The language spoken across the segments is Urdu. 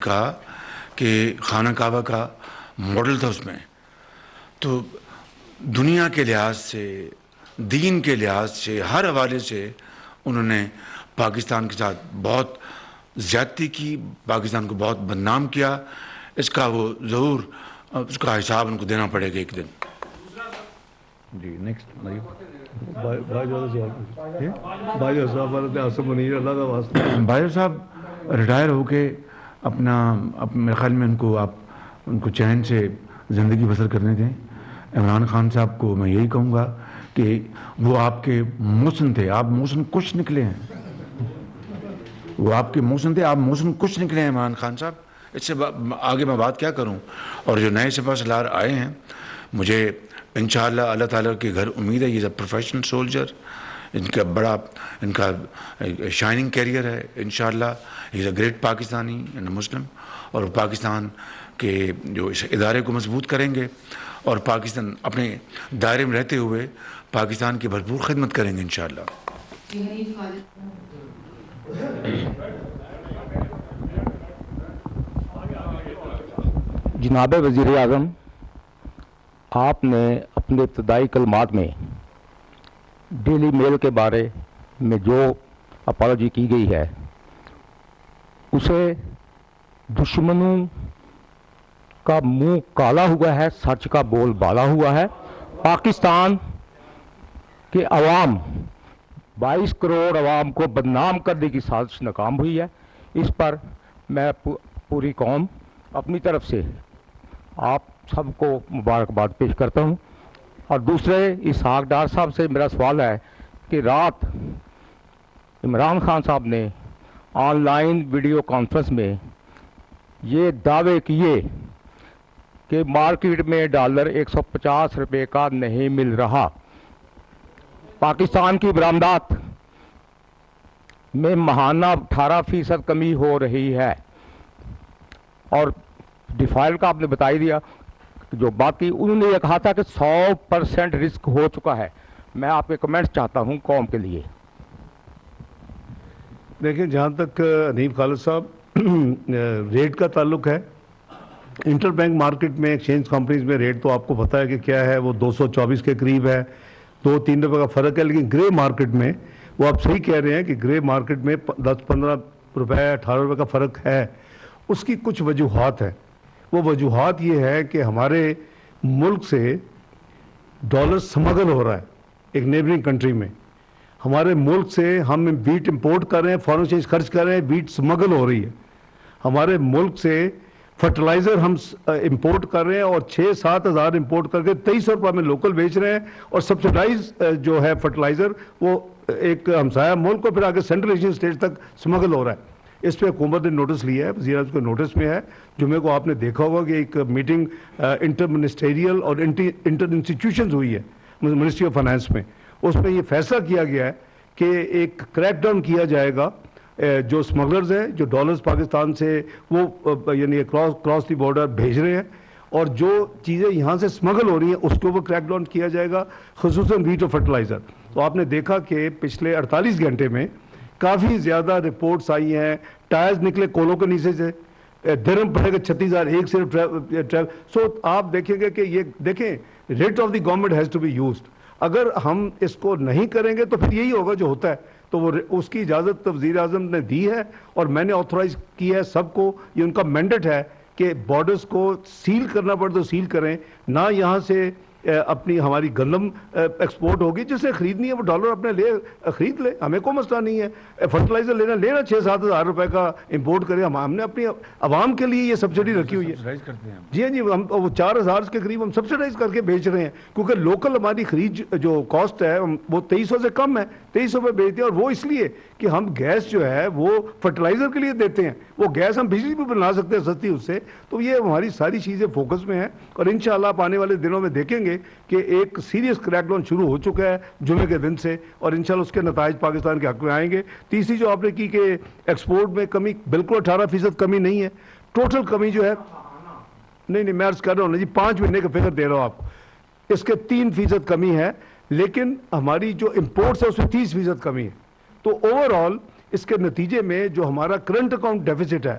کہا کہ خانہ کعبہ کا ماڈل تھا اس میں، تو دنیا کے لحاظ سے، دین کے لحاظ سے، ہر حوالے سے انہوں نے پاکستان کے ساتھ بہت زیادتی کی، پاکستان کو بہت بدنام کیا. اس کا وہ ضرور اس کا حساب ان کو دینا پڑے گا ایک دن. جی نیکسٹ بھائی صاحب ریٹائر ہو کے میرے خیال میں ان کو چین سے زندگی بسر کرنے دیں. عمران خان صاحب کو میں یہی کہوں گا کہ وہ آپ کے محسن تھے، آپ محسن کچھ نکلے ہیں. وہ آپ کے محسن تھے، آپ محسن کچھ نکلے ہیں عمران خان صاحب. اس سے آگے میں بات کیا کروں. اور جو نئے سپہ سالار آئے ہیں، مجھے انشاءاللہ اللہ تعالیٰ کے گھر امید ہے. یہ اے پروفیشنل سولجر، ان کا شائننگ کیریئر ہے. انشاءاللہ he is a great Pakistani and Muslim. اور پاکستان کے جو اس ادارے کو مضبوط کریں گے اور پاکستان اپنے دائرے میں رہتے ہوئے پاکستان کی بھرپور خدمت کریں گے انشاءاللہ. جناب وزیر اعظم، آپ نے اپنے ابتدائی کلمات میں ڈیلی میل کے بارے میں جو اپالوجی کی گئی ہے، اسے دشمنوں کا منہ کالا ہوا ہے، سچ کا بول بالا ہوا ہے. پاکستان کے عوام 22 کروڑ عوام کو بدنام کرنے کی سازش ناکام ہوئی ہے. اس پر میں پوری قوم اپنی طرف سے آپ سب کو مبارکباد پیش کرتا ہوں. اور دوسرے اسحاق ڈار صاحب سے میرا سوال ہے کہ رات عمران خان صاحب نے آن لائن ویڈیو کانفرنس میں یہ دعوے کیے کہ مارکیٹ میں ڈالر 150 روپے کا نہیں مل رہا، پاکستان کی برآمدات میں ماہانہ 18% کمی ہو رہی ہے، اور ڈیفائل کا آپ نے بتا ہی دیا. جو باقی انہوں نے یہ کہا تھا کہ 100% رسک ہو چکا ہے. میں آپ کے کمنٹس چاہتا ہوں قوم کے لیے. دیکھیں، جہاں تک حنیف خالد صاحب ریٹ کا تعلق ہے، انٹر بینک مارکیٹ میں ایکسچینج کمپنیز میں ریٹ تو آپ کو پتہ ہے کہ کیا ہے، وہ 224 کے قریب ہے. 2-3 روپے کا فرق ہے. لیکن گرے مارکیٹ میں وہ آپ صحیح کہہ رہے ہیں کہ گرے مارکیٹ میں 10-15 روپے 18 روپے کا فرق ہے. اس کی کچھ وجوہات ہیں. وہ وجوہات یہ ہے کہ ہمارے ملک سے ڈالر سمگل ہو رہا ہے ایک نیبرنگ کنٹری میں. ہمارے ملک سے ہم بیٹ امپورٹ کر رہے ہیں، فارن ایکسچینج خرچ کر رہے ہیں، بیٹ سمگل ہو رہی ہے. ہمارے ملک سے فرٹیلائزر ہم امپورٹ کر رہے ہیں اور 6-7 ہزار امپورٹ کر کے 2300 روپے میں لوکل بیچ رہے ہیں. اور سبسڈائز جو ہے فرٹیلائزر وہ ایک ہمسایہ ملک کو پھر آگے سینٹرل ایشین اسٹیٹ تک سمگل ہو رہا ہے. اس پہ حکومت نے نوٹس لیا ہے، وزیر اعظم کے نوٹس میں ہے. جمعے کو آپ نے دیکھا ہوگا کہ ایک میٹنگ انٹر منسٹریل اور انٹر انسٹیٹیوشنز ہوئی ہے منسٹری آف فائنانس میں. اس میں یہ فیصلہ کیا گیا ہے کہ ایک کریک ڈاؤن کیا جائے گا. جو اسمگلرز ہیں، جو ڈالرز پاکستان سے وہ یعنی کراس دی بارڈر بھیج رہے ہیں، اور جو چیزیں یہاں سے اسمگل ہو رہی ہیں اس کے اوپر کریک ڈاؤن کیا جائے گا، خصوصاً ویٹ اور فرٹیلائزر. تو آپ نے دیکھا کہ پچھلے 48 گھنٹے میں کافی زیادہ رپورٹس آئی ہیں. ٹائرز نکلے کولوں کے نیچے سے، درہم پڑے گا 36,000 ایک صرف. سو آپ دیکھیں گے کہ یہ دیکھیں rate of the government has to be used. اگر ہم اس کو نہیں کریں گے تو پھر یہی ہوگا جو ہوتا ہے. تو وہ اس کی اجازت وزیر اعظم نے دی ہے اور میں نے آتھورائز کی ہے سب کو. یہ ان کا مینڈیٹ ہے کہ بارڈرز کو سیل کرنا پڑے تو سیل کریں. نہ یہاں سے اپنی ہماری گندم ایکسپورٹ ہوگی، جسے خریدنی ہے وہ ڈالر اپنے لے خرید لے، ہمیں کوئی مسئلہ نہیں ہے. فرٹیلائزر لینا 6-7 ہزار روپے کا امپورٹ کرے. ہم نے اپنی عوام کے لیے یہ سبسڈی رکھی ہوئی ہے. جی ہاں جی، ہم وہ 4,000 کے قریب ہم سبسڈائز کر کے بیچ رہے ہیں، کیونکہ لوکل ہماری خرید جو کاسٹ ہے وہ 2300 سے کم ہے. 2300 پہ بیچتے ہیں. اور وہ اس لیے کہ ہم گیس جو ہے وہ فرٹیلائزر کے لیے دیتے ہیں. وہ گیس ہم بجلی بھی بنا سکتے ہیں سستی اس سے. تو یہ ہماری ساری چیزیں فوکس میں ہیں، اور انشاءاللہ آپ آنے والے دنوں میں دیکھیں گے کہ ایک سیریس کریک ڈاؤن شروع ہو چکا ہے جمعے کے دن سے، اور انشاءاللہ اس کے نتائج پاکستان کے حق میں آئیں گے. تیسری جو آپ نے کی کہ ایکسپورٹ میں کمی، بالکل 18% کمی نہیں ہے. ٹوٹل کمی جو ہے نہیں میں عرض کر رہا ہوں نا جی، 5 مہینے کا فگر دے رہا ہوں آپ کو، اس کے 3% کمی ہے. لیکن ہماری جو امپورٹس ہے اس میں 30% کمی ہے. تو اوور آل اس کے نتیجے میں جو ہمارا کرنٹ اکاؤنٹ ڈیفیسٹ ہے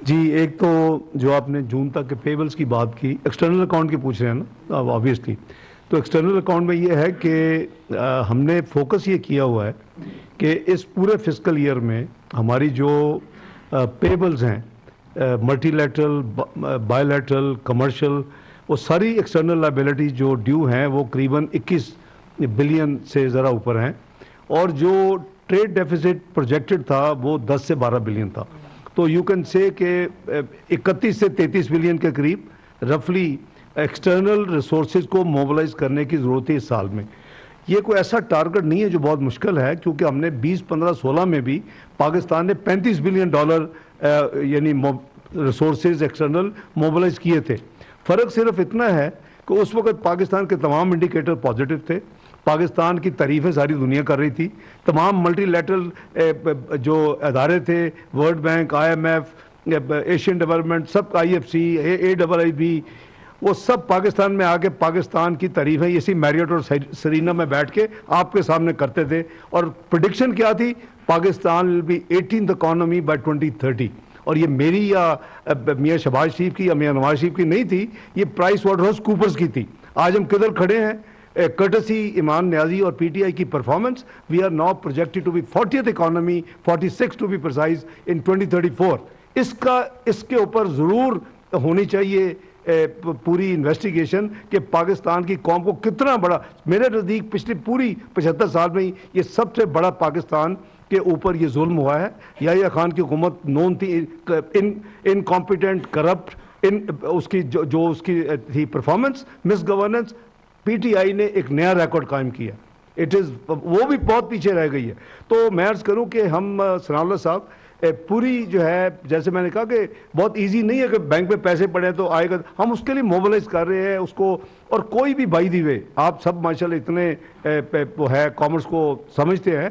جی ایک تو جو آپ نے جون تک کے پیبلز کی بات کی، ایکسٹرنل اکاؤنٹ کی پوچھ رہے ہیں نا آبویسلی، تو ایکسٹرنل اکاؤنٹ میں یہ ہے کہ ہم نے فوکس یہ کیا ہوا ہے کہ اس پورے فسکل ایئر میں ہماری جو پیبلز ہیں multi lateral, by lateral, commercial, وہ ساری ایکسٹرنل لائبلٹی جو ڈیو ہیں وہ قریباً 21 بلین سے ذرا اوپر ہیں، اور جو ٹریڈ ڈیفیسٹ پروجیکٹڈ تھا وہ 10 سے 12 بلین تھا. تو یو کین سے کہ 31 سے 33 بلین کے قریب رفلی ایکسٹرنل ریسورسز کو موبلائز کرنے کی ضرورت ہے اس سال میں. یہ کوئی ایسا ٹارگٹ نہیں ہے جو بہت مشکل ہے، کیونکہ ہم نے 2015-16 میں بھی پاکستان نے $35 بلین یعنی ریسورسز ایکسٹرنل موبلائز کیے تھے. فرق صرف اتنا ہے کہ اس وقت پاکستان کے تمام انڈیکیٹر پازیٹیو تھے، پاکستان کی تعریفیں ساری دنیا کر رہی تھی، تمام ملٹی لیٹرل جو ادارے تھے، world bank, IMF، Asian development, سب IFC، AIIB، وہ سب پاکستان میں آ کے پاکستان کی تعریفیں اسی میریٹ اور سرینا میں بیٹھ کے آپ کے سامنے کرتے تھے. اور پریڈکشن کیا تھی؟ Pakistan will be 18th economy by 2030. اور یہ میری یا میاں شہباز شریف کی یا میاں نواز شریف کی نہیں تھی، یہ پرائس واٹر ہاؤس کوپرز کی تھی. آج ہم کدھر کھڑے ہیں؟ courtesy ایمان نیازی اور PTI کی performance, we are now projected to be 40th economy, 46 to be precise, in 2034. اس کے اوپر ضرور ہونی چاہیے پوری انویسٹیگیشن کہ پاکستان کی قوم کو کتنا بڑا، میرے نزدیک پچھلی پوری 75 سال میں یہ سب سے بڑا پاکستان کے اوپر یہ ظلم ہوا ہے. یحییٰ خان کی حکومت نون تھی، انکمپیٹنٹ، کرپٹ، اس کی جو اس کی تھی پرفارمنس، مس گورننس. PTI نے ایک نیا ریکارڈ قائم کیا، وہ بھی بہت پیچھے رہ گئی ہے. تو میں عرض کروں کہ ہم ثناء اللہ صاحب پوری جو ہے، جیسے میں نے کہا کہ بہت ایزی نہیں ہے کہ بینک میں پیسے پڑے تو آئے گا، ہم اس کے لیے موبلائز کر رہے ہیں اس کو. اور کوئی بھی بائی دی وے، آپ سب ماشاءاللہ اتنے وہ ہے کامرس کو سمجھتے ہیں،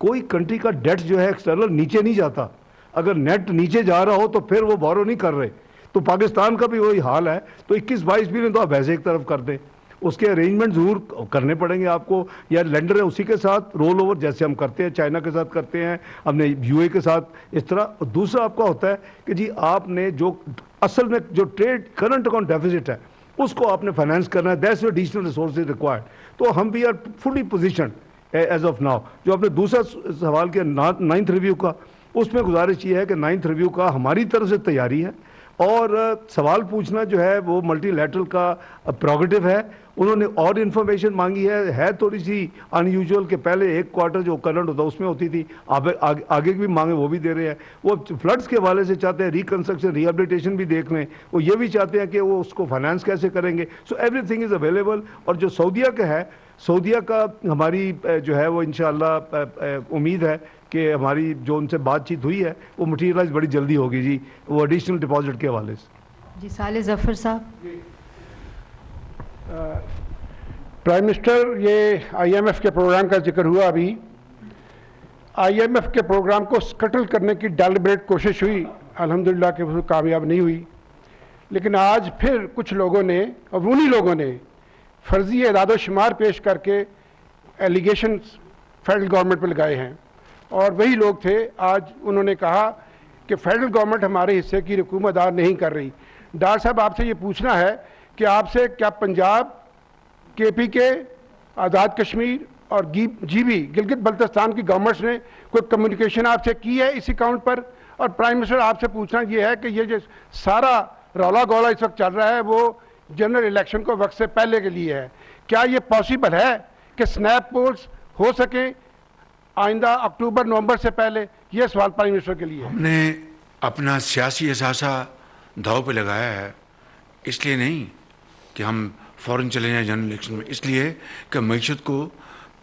کوئی کنٹری کا ڈیٹ جو ہے ایکسٹرنل نیچے نہیں جاتا. اگر نیٹ نیچے جا رہا ہو تو پھر وہ بورو نہیں کر رہے. تو پاکستان کا بھی وہی حال ہے. تو 21-22 بلین تو آپ ویسے ایک طرف کر دیں، اس کے ارینجمنٹ ضرور کرنے پڑیں گے آپ کو، یا لینڈر ہے اسی کے ساتھ رول اوور جیسے ہم کرتے ہیں، چائنا کے ساتھ کرتے ہیں، ہم نے UAE کے ساتھ اس طرح. دوسرا آپ کا ہوتا ہے کہ جی آپ نے جو اصل میں جو ٹریڈ کرنٹ اکاؤنٹ ڈیفیسٹ ہے اس کو آپ نے فائنینس کرنا ہے، دیٹس ایڈیشنل ریسورسز ریکوائرڈ. تو ہم بھی are fully positioned as of now. جو آپ نے دوسرا سوال کیا 9th ریویو کا، اس میں گزارش یہ ہے کہ 9th ریویو کا ہماری طرف سے تیاری ہے، اور سوال پوچھنا جو ہے وہ ملٹی لیٹرل کا پروگیٹو ہے. انہوں نے اور انفارمیشن مانگی ہے تھوڑی سی ان یوزول کہ پہلے ایک کوارٹر جو کرنٹ ہوتا اس میں ہوتی تھی، آگے بھی مانگے وہ بھی دے رہے ہیں. وہ فلڈز کے حوالے سے چاہتے ہیں ریکنسٹرکشن ریہیبلیٹیشن بھی دیکھ لیں، وہ یہ بھی چاہتے ہیں کہ وہ اس کو فائنانس کیسے کریں گے. So every thing is available. اور جو سعودیہ کا ہے، سعودیہ کا ہماری جو ہے وہ انشاءاللہ امید ہے کہ ہماری جو ان سے بات چیت ہوئی ہے وہ مٹیریلائز بڑی جلدی ہوگی جی، وہ ایڈیشنل ڈپازٹ کے حوالے سے. جی صالح ظفر صاحب. پرائم منسٹر، یہ IMF کے پروگرام کا ذکر ہوا ابھی. IMF کے پروگرام کو سکٹل کرنے کی ڈیلیبریٹ کوشش ہوئی، الحمدللہ کہ وہ کامیاب نہیں ہوئی. لیکن آج پھر کچھ لوگوں نے، اور انہی لوگوں نے فرضی اعداد و شمار پیش کر کے ایلیگیشنز فیڈرل گورنمنٹ پہ لگائے ہیں. اور وہی لوگ تھے آج انہوں نے کہا کہ فیڈرل گورنمنٹ ہمارے حصے کی رقوم ادا نہیں کر رہی. ڈاکٹر صاحب آپ سے یہ پوچھنا ہے کہ آپ سے کیا پنجاب، KPK، آزاد کشمیر اور GB گلگت بلتستان کی گورنمنٹس نے کوئی کمیونیکیشن آپ سے کی ہے اس اکاؤنٹ پر؟ اور پرائم منسٹر آپ سے پوچھنا یہ ہے کہ یہ جو سارا رولا گولا اس وقت چل رہا ہے وہ جنرل الیکشن کو وقت سے پہلے کے لیے ہے. کیا یہ پاسبل ہے کہ سنیپ پولز ہو سکیں آئندہ اکتوبر-نومبر سے پہلے؟ یہ سوال پرائم منسٹر کے لیے ہے. ہم نے اپنا سیاسی اثاثہ داؤ پہ لگایا ہے، اس لیے نہیں کہ ہم فوراً چلے جائیں جنرل الیکشن میں، اس لیے کہ معیشت کو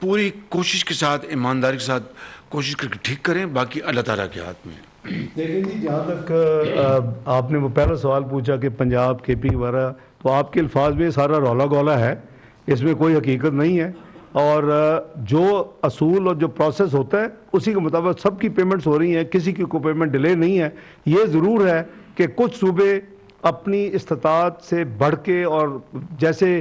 پوری کوشش کے ساتھ، ایمانداری کے ساتھ کوشش کر کے ٹھیک کریں، باقی اللہ تعالیٰ کے ہاتھ میں. دیکھیں جی، جہاں تک آپ نے وہ پہلا سوال پوچھا کہ پنجاب، KP وغیرہ، تو آپ کے الفاظ میں سارا رولا گولا ہے، اس میں کوئی حقیقت نہیں ہے. اور جو اصول اور جو پروسیس ہوتا ہے اسی کے مطابق سب کی پیمنٹس ہو رہی ہیں، کسی کی کوئی پیمنٹ ڈیلے نہیں ہے. یہ ضرور ہے کہ کچھ صوبے اپنی استطاعت سے بڑھ کے، اور جیسے